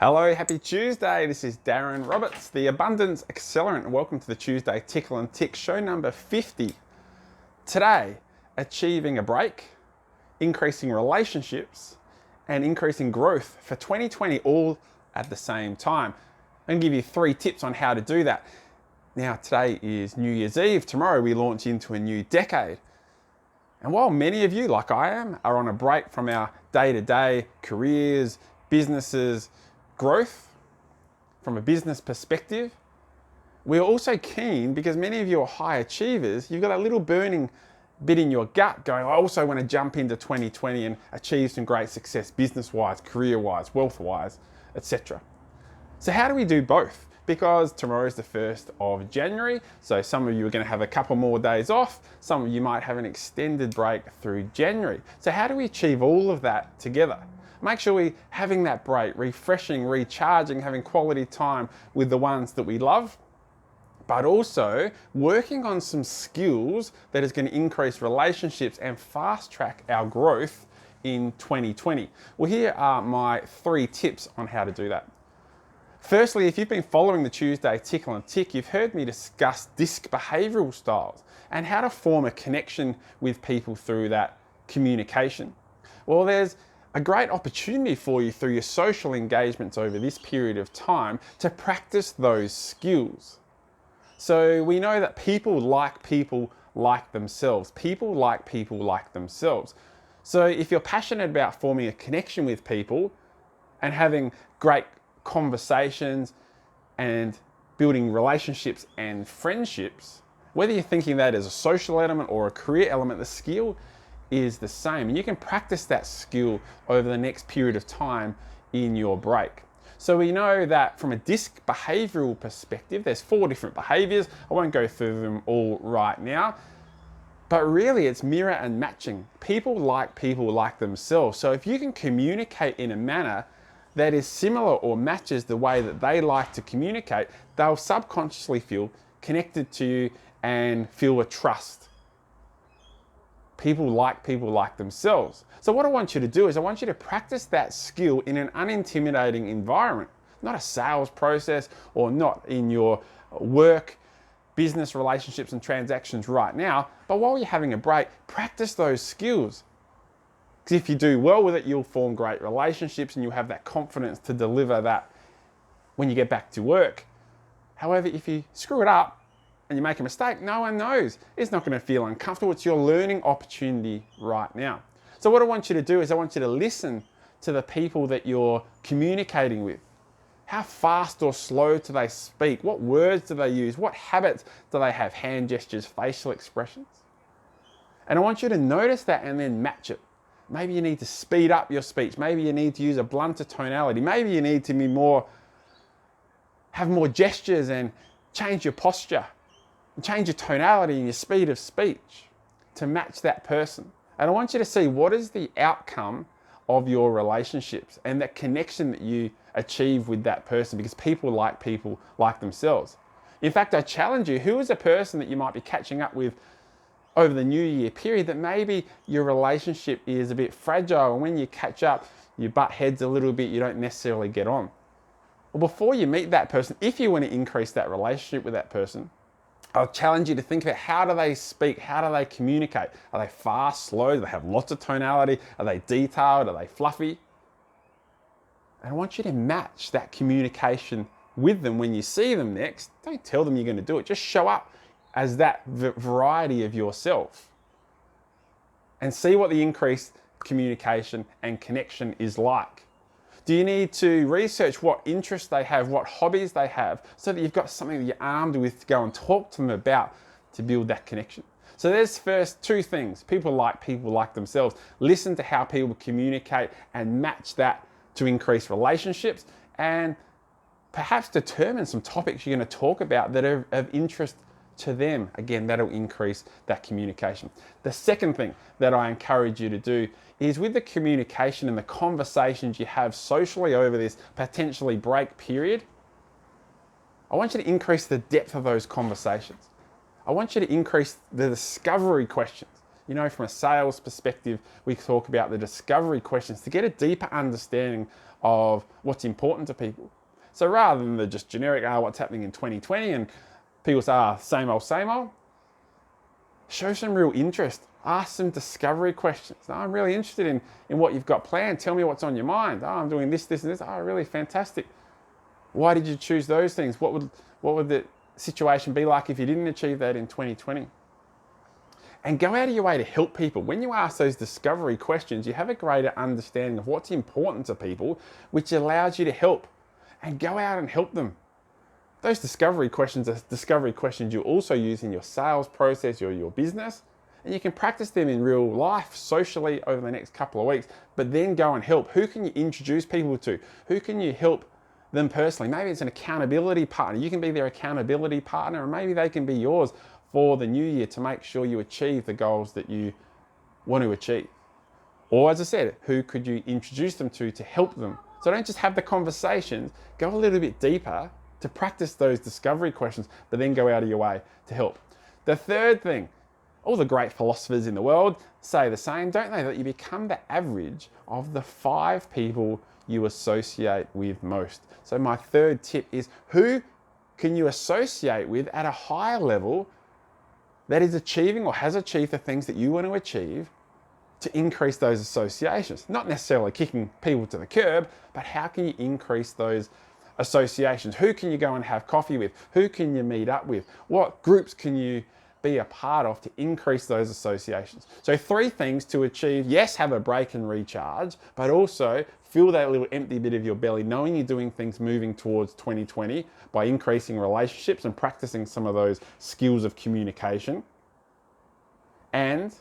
Hello, happy Tuesday. This is Darren Roberts, the Abundance Accelerant, and welcome to the Tuesday Tickle and Tick, show number 50. Today, achieving a break, increasing relationships, and increasing growth for 2020 all at the same time. I'm going to give you 3 tips on how to do that. Now, today is New Year's Eve. Tomorrow we launch into a new decade. And while many of you, like I am, are on a break from our day-to-day careers, businesses, growth from a business perspective, we're also keen, because many of you are high achievers, you've got a little burning bit in your gut going, I also want to jump into 2020 and achieve some great success business-wise, career-wise, wealth-wise, etc. So how do we do both? Because tomorrow is the 1st of January, so some of you are going to have a couple more days off, some of you might have an extended break through January. So how do we achieve all of that together? Make sure we're having that break, refreshing, recharging, having quality time with the ones that we love, but also working on some skills that is going to increase relationships and fast track our growth in 2020. Well, here are my 3 tips on how to do that. Firstly, if you've been following the Tuesday Tickle and Tick, you've heard me discuss DISC behavioural styles and how to form a connection with people through that communication. Well, there's a great opportunity for you through your social engagements over this period of time to practice those skills. So we know that people like themselves. People like people like themselves. So if you're passionate about forming a connection with people and having great conversations and building relationships and friendships, whether you're thinking that as a social element or a career element, the skill is the same. And you can practice that skill over the next period of time in your break. So we know that from a DISC behavioural perspective, there's 4 different behaviours. I won't go through them all right now, but really it's mirror and matching. People like themselves. So if you can communicate in a manner that is similar or matches the way that they like to communicate, they'll subconsciously feel connected to you and feel a trust. People like themselves. So what I want you to do is I want you to practice that skill in an unintimidating environment, not a sales process or not in your work, business relationships and transactions right now, but while you're having a break, practice those skills. Because if you do well with it, you'll form great relationships and you'll have that confidence to deliver that when you get back to work. However, if you screw it up and you make a mistake, no one knows. It's not going to feel uncomfortable. It's your learning opportunity right now. So what I want you to do is I want you to listen to the people that you're communicating with. How fast or slow do they speak? What words do they use? What habits do they have? Hand gestures, facial expressions. And I want you to notice that and then match it. Maybe you need to speed up your speech. Maybe you need to use a blunter tonality. Maybe you need to be have more gestures and change your posture and change your tonality and your speed of speech to match that person. And I want you to see what is the outcome of your relationships and that connection that you achieve with that person, because people like themselves. In fact, I challenge you, who is a person that you might be catching up with over the New Year period that maybe your relationship is a bit fragile, and when you catch up, you butt heads a little bit, you don't necessarily get on. Well, before you meet that person, if you want to increase that relationship with that person, I'll challenge you to think about, how do they speak? How do they communicate? Are they fast, slow? Do they have lots of tonality? Are they detailed? Are they fluffy? And I want you to match that communication with them when you see them next. Don't tell them you're going to do it. Just show up as that variety of yourself and see what the increased communication and connection is like. Do you need to research what interests they have, what hobbies they have, so that you've got something that you're armed with to go and talk to them about to build that connection? So there's first 2 things. People like themselves. Listen to how people communicate and match that to increase relationships, and perhaps determine some topics you're going to talk about that are of interest to them. Again, that'll increase that communication. The second thing that I encourage you to do is, with the communication and the conversations you have socially over this potentially break period, I want you to increase the depth of those conversations. I want you to increase the discovery questions. You know, from a sales perspective, we talk about the discovery questions to get a deeper understanding of what's important to people. So rather than the just generic, what's happening in 2020, and people say, same old, show some real interest. Ask some discovery questions. I'm really interested in what you've got planned. Tell me what's on your mind. I'm doing this, and this. Really fantastic. Why did you choose those things? What would the situation be like if you didn't achieve that in 2020? And go out of your way to help people. When you ask those discovery questions, you have a greater understanding of what's important to people, which allows you to help. And go out and help them. Those discovery questions are discovery questions you also use in your sales process or your business. And you can practice them in real life, socially, over the next couple of weeks, but then go and help. Who can you introduce people to? Who can you help them personally? Maybe it's an accountability partner. You can be their accountability partner, and maybe they can be yours for the new year to make sure you achieve the goals that you want to achieve. Or as I said, who could you introduce them to help them? So don't just have the conversations, go a little bit deeper to practice those discovery questions, but then go out of your way to help. The third thing, all the great philosophers in the world say the same, don't they? That you become the average of the 5 people you associate with most. So my third tip is, who can you associate with at a higher level that is achieving or has achieved the things that you want to achieve, to increase those associations? Not necessarily kicking people to the curb, but how can you increase those associations? Who can you go and have coffee with? Who can you meet up with? What groups can you be a part of to increase those associations? So 3 things to achieve. Yes, have a break and recharge, but also fill that little empty bit of your belly, knowing you're doing things moving towards 2020 by increasing relationships and practicing some of those skills of communication, and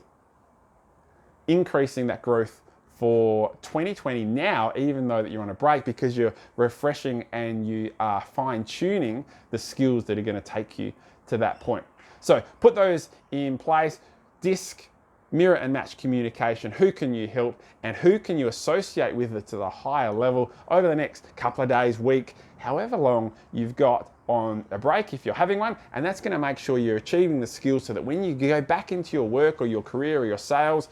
increasing that growth for 2020 now, even though that you're on a break, because you're refreshing and you are fine-tuning the skills that are going to take you to that point. So put those in place. DISC, mirror and match communication. Who can you help, and who can you associate with it to the higher level over the next couple of days, week, however long you've got on a break, if you're having one. And that's going to make sure you're achieving the skills so that when you go back into your work or your career or your sales,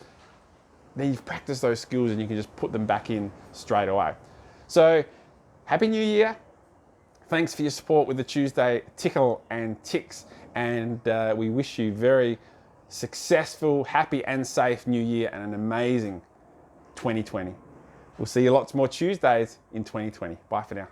then you've practiced those skills and you can just put them back in straight away. So Happy New Year. Thanks for your support with the Tuesday Tickle and Ticks. And we wish you very successful, happy and safe New Year and an amazing 2020. We'll see you lots more Tuesdays in 2020. Bye for now.